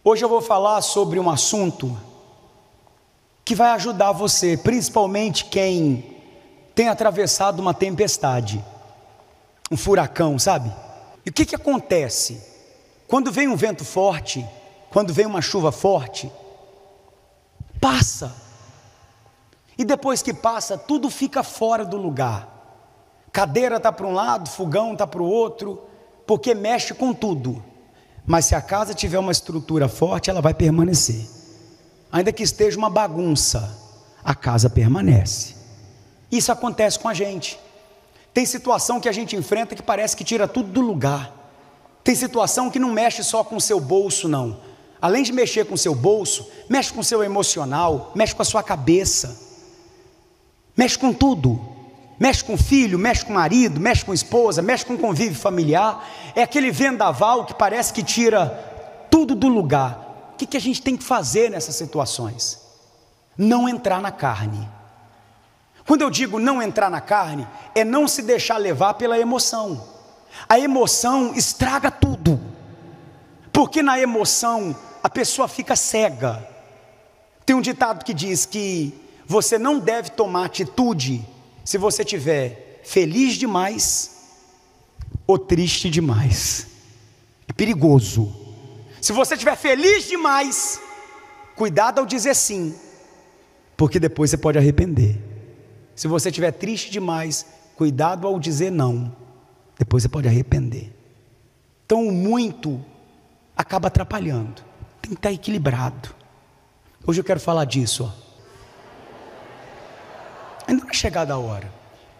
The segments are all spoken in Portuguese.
Hoje eu vou falar sobre um assunto que vai ajudar você, principalmente quem tem atravessado uma tempestade, um furacão, sabe? E o que acontece? Quando vem um vento forte, quando vem uma chuva forte, passa. E depois que passa, tudo fica fora do lugar. Cadeira está para um lado, fogão está para o outro, porque mexe com tudo. Mas se a casa tiver uma estrutura forte, ela vai permanecer. Ainda que esteja uma bagunça, a casa permanece. Isso acontece com a gente. Tem situação que a gente enfrenta que parece que tira tudo do lugar. Tem situação que não mexe só com o seu bolso, não. Além de mexer com o seu bolso, mexe com o seu emocional, mexe com a sua cabeça, mexe com tudo. Mexe com o filho, mexe com o marido, mexe com a esposa, mexe com o convívio familiar. É aquele vendaval que parece que tira tudo do lugar. O que a gente tem que fazer nessas situações? Não entrar na carne. Quando eu digo não entrar na carne, é não se deixar levar pela emoção. A emoção estraga tudo, porque na emoção a pessoa fica cega. Tem um ditado que diz que você não deve tomar atitude se você estiver feliz demais ou triste demais. É perigoso. Se você estiver feliz demais, cuidado ao dizer sim, porque depois você pode arrepender. Se você estiver triste demais, cuidado ao dizer não, depois você pode arrepender. Então o muito acaba atrapalhando. Tem que estar equilibrado. Hoje eu quero falar disso, Ainda não é chegada a hora.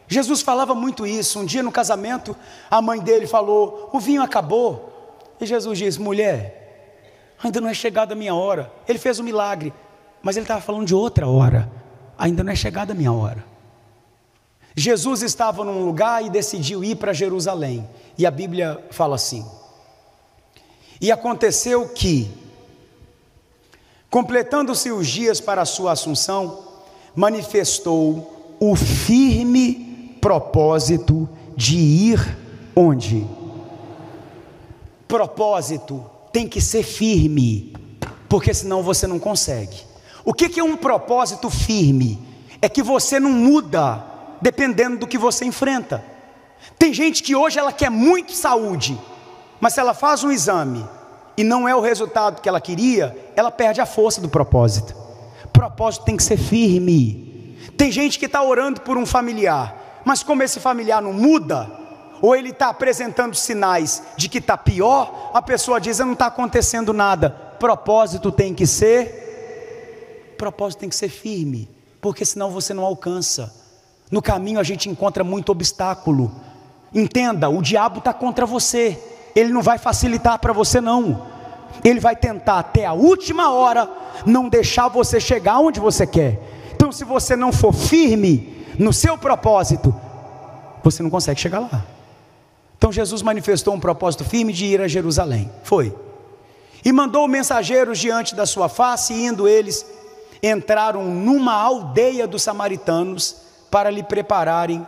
Jesus falava muito isso. Um dia no casamento, a mãe dele falou: o vinho acabou. E Jesus disse: mulher, ainda não é chegada a minha hora. Ele fez um milagre, mas ele estava falando de outra hora. Ainda não é chegada a minha hora. Jesus estava num lugar e decidiu ir para Jerusalém. E a Bíblia fala assim: e aconteceu que, completando-se os dias para a sua assunção, manifestou o firme propósito de ir onde? Propósito tem que ser firme, porque senão você não consegue. O que é um propósito firme? É que você não muda dependendo do que você enfrenta. Tem gente que hoje ela quer muito saúde, mas se ela faz um exame e não é o resultado que ela queria, ela perde a força do propósito. Propósito tem que ser firme. Tem gente que está orando por um familiar, mas como esse familiar não muda, ou ele está apresentando sinais de que está pior, a pessoa diz: não está acontecendo nada. Propósito tem que ser firme, porque senão você não alcança. No caminho a gente encontra muito obstáculo. Entenda, o diabo está contra você. Ele não vai facilitar para você não. Ele vai tentar até a última hora não deixar você chegar onde você quer. Então se você não for firme no seu propósito, você não consegue chegar lá. Então Jesus manifestou um propósito firme de ir a Jerusalém. Foi. E mandou mensageiros diante da sua face, e indo eles, entraram numa aldeia dos samaritanos para lhe prepararem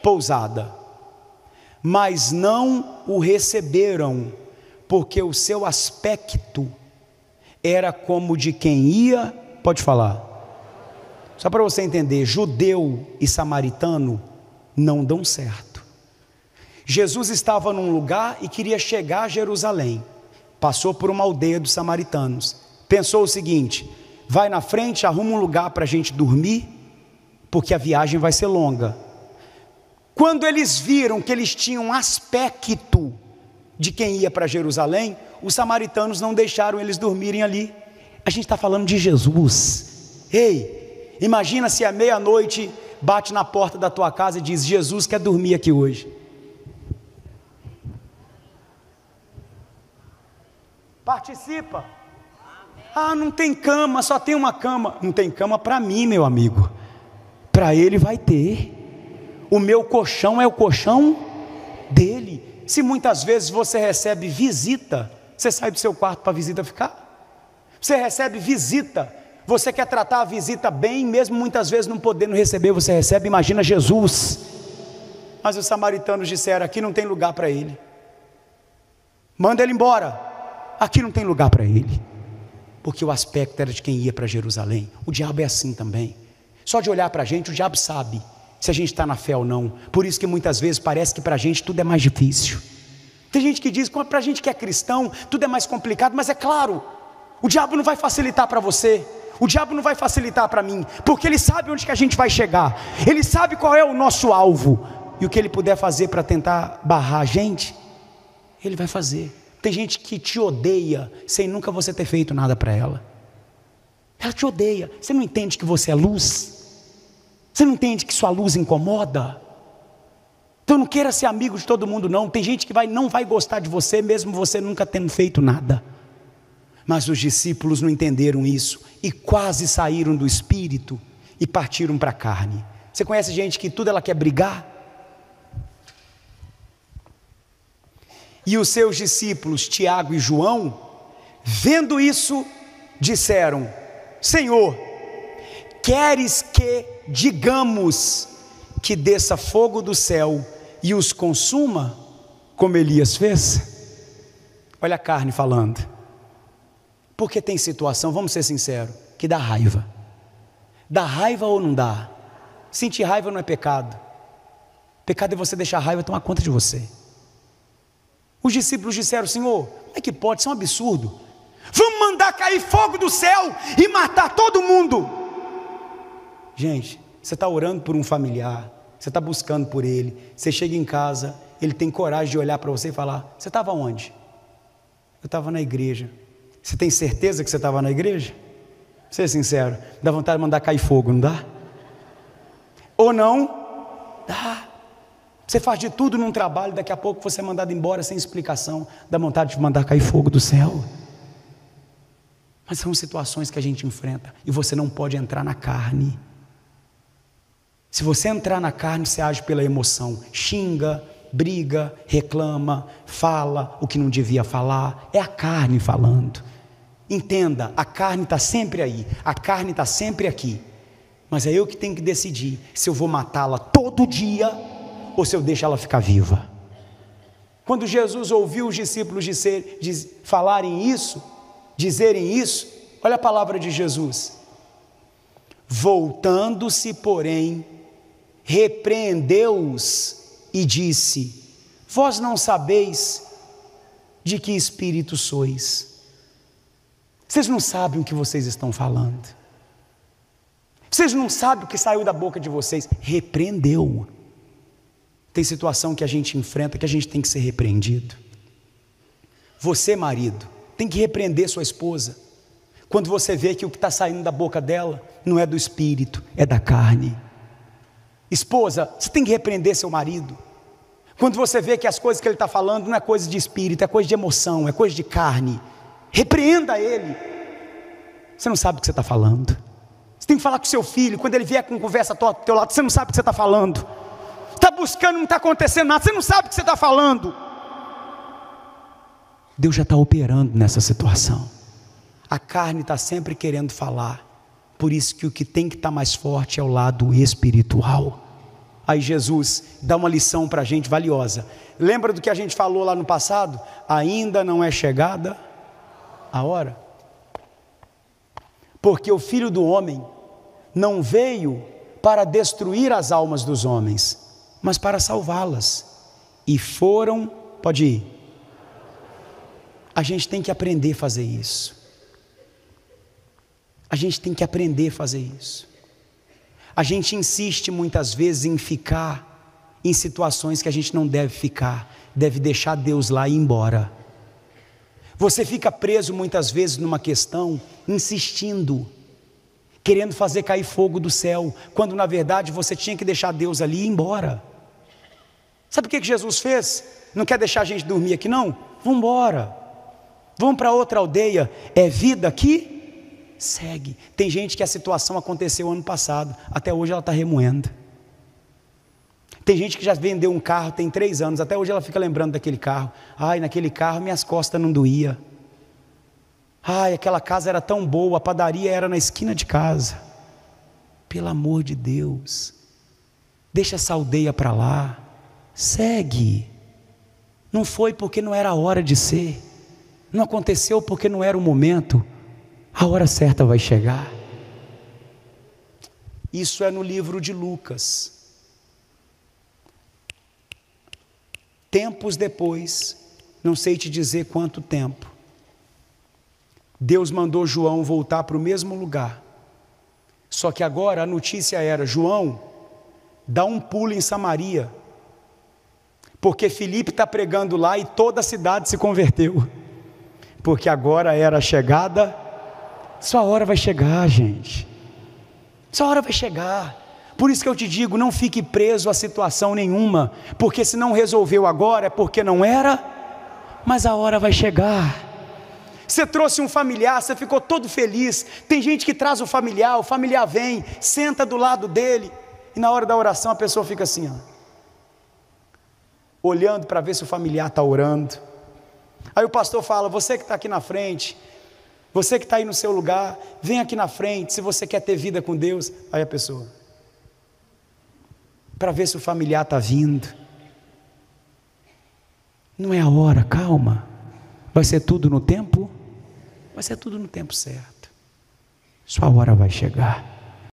pousada. Mas não o receberam, porque o seu aspecto era como de quem ia, pode falar, só para você entender, judeu e samaritano não dão certo. Jesus estava num lugar e queria chegar a Jerusalém, passou por uma aldeia dos samaritanos, pensou o seguinte: vai na frente, arruma um lugar para a gente dormir, porque a viagem vai ser longa. Quando eles viram que eles tinham um aspecto de quem ia para Jerusalém, os samaritanos não deixaram eles dormirem ali. A gente está falando de Jesus. Ei, imagina se à meia-noite bate na porta da tua casa e diz: Jesus quer dormir aqui hoje. Participa. Ah, não tem cama, só tem uma cama. Não tem cama para mim, meu amigo. Para ele vai ter. O meu colchão é o colchão dele. Se muitas vezes você recebe visita, você sai do seu quarto para a visita ficar? Você recebe visita, você quer tratar a visita bem, mesmo muitas vezes não podendo receber, você recebe. Imagina Jesus. Mas os samaritanos disseram: aqui não tem lugar para ele, manda ele embora. aqui não tem lugar para ele. Porque o aspecto era de quem ia para Jerusalém. O diabo é assim também. Só de olhar para a gente, o diabo sabe se a gente está na fé ou não. Por isso que muitas vezes parece que para a gente tudo é mais difícil. Tem gente que diz que para a gente que é cristão, tudo é mais complicado. Mas é claro, o diabo não vai facilitar para você. O diabo não vai facilitar para mim. Porque ele sabe onde que a gente vai chegar. Ele sabe qual é o nosso alvo. E o que ele puder fazer para tentar barrar a gente, ele vai fazer. Tem gente que te odeia sem nunca você ter feito nada para ela. Ela te odeia. Você não entende que você é luz? Você não entende que sua luz incomoda? Então não queira ser amigo de todo mundo não. Tem gente que não vai gostar de você, mesmo você nunca tendo feito nada. Mas os discípulos não entenderam isso e quase saíram do espírito e partiram para a carne. Você conhece gente que tudo ela quer brigar? E os seus discípulos, Tiago e João, vendo isso, disseram: Senhor, queres que digamos que desça fogo do céu e os consuma, como Elias fez? Olha a carne falando. Porque tem situação, vamos ser sinceros, que dá raiva. Dá raiva ou não dá? Sentir raiva não é pecado. Pecado é você deixar a raiva tomar conta de você. Os discípulos disseram: Senhor, como é que pode? Isso é um absurdo. Vamos mandar cair fogo do céu e matar todo mundo. Gente, você está orando por um familiar, você está buscando por ele, você chega em casa, ele tem coragem de olhar para você e falar: você estava onde? Eu estava na igreja. Você tem certeza que você estava na igreja? Ser sincero, dá vontade de mandar cair fogo, não dá? Ou não? Dá. Você faz de tudo num trabalho, daqui a pouco você é mandado embora sem explicação, dá vontade de mandar cair fogo do céu. Mas são situações que a gente enfrenta e você não pode entrar na carne. Se você entrar na carne, você age pela emoção, xinga, briga, reclama, fala o que não devia falar. É a carne falando. Entenda, a carne está sempre aí, a carne está sempre aqui. Mas é eu que tenho que decidir se eu vou matá-la todo dia ou se eu deixo ela ficar viva. Quando Jesus ouviu os discípulos falarem isso, dizerem isso, olha a palavra de Jesus: voltando-se, porém, repreendeu-os e disse: vós não sabeis de que espírito sois. Vocês não sabem o que vocês estão falando. Vocês não sabem o que saiu da boca de vocês. Repreendeu. Tem situação que a gente enfrenta que a gente tem que ser repreendido. Você, marido, tem que repreender sua esposa quando você vê que o que está saindo da boca dela não é do espírito, é da carne. Esposa, você tem que repreender seu marido quando você vê que as coisas que ele está falando não é coisa de espírito, é coisa de emoção, é coisa de carne. Repreenda ele. Você não sabe o que você está falando. Você tem que falar com seu filho. Quando ele vier com conversa ao teu lado, você não sabe o que você está falando. Está buscando, não está acontecendo nada, você não sabe o que você está falando. Deus já está operando nessa situação. A carne está sempre querendo falar. Por isso que o que tem que estar mais forte é o lado espiritual. Aí Jesus dá uma lição para a gente valiosa. Lembra do que a gente falou lá no passado? Ainda não é chegada a hora. Porque o Filho do Homem não veio para destruir as almas dos homens, mas para salvá-las. E foram, pode ir. A gente tem que aprender a fazer isso. A gente tem que aprender a fazer isso. A gente insiste muitas vezes em ficar em situações que a gente não deve ficar. Deve deixar Deus lá e ir embora. Você fica preso muitas vezes numa questão, insistindo, querendo fazer cair fogo do céu, quando na verdade você tinha que deixar Deus ali e ir embora. Sabe o que Jesus fez? Não quer deixar a gente dormir aqui não? Vamos embora, vamos para outra aldeia. É vida aqui? Segue. Tem gente que a situação aconteceu ano passado, até hoje ela está remoendo. Tem gente que já vendeu um carro, tem 3 anos, até hoje ela fica lembrando daquele carro. Ai, naquele carro minhas costas não doía. Ai, aquela casa era tão boa, a padaria era na esquina de casa. Pelo amor de Deus, deixa essa aldeia para lá, segue. Não foi porque não era a hora de ser. Não aconteceu porque não era o momento. A hora certa vai chegar. Isso é no livro de Lucas. Tempos depois, não sei te dizer quanto tempo, Deus mandou João voltar para o mesmo lugar. Só que agora a notícia era: João, dá um pulo em Samaria, porque Filipe está pregando lá e toda a cidade se converteu, porque agora era a chegada. Sua hora vai chegar, gente, sua hora vai chegar. Por isso que eu te digo, não fique preso a situação nenhuma, porque se não resolveu agora é porque não era, mas a hora vai chegar. Você trouxe um familiar, você ficou todo feliz. Tem gente que traz o familiar vem, senta do lado dele, e na hora da oração a pessoa fica assim, ó, olhando para ver se o familiar está orando. Aí o pastor fala: você que está aqui na frente, você que está aí no seu lugar, vem aqui na frente, se você quer ter vida com Deus. Aí a pessoa, para ver se o familiar está vindo. Não é a hora, calma, vai ser tudo no tempo, vai ser tudo no tempo certo, sua hora vai chegar.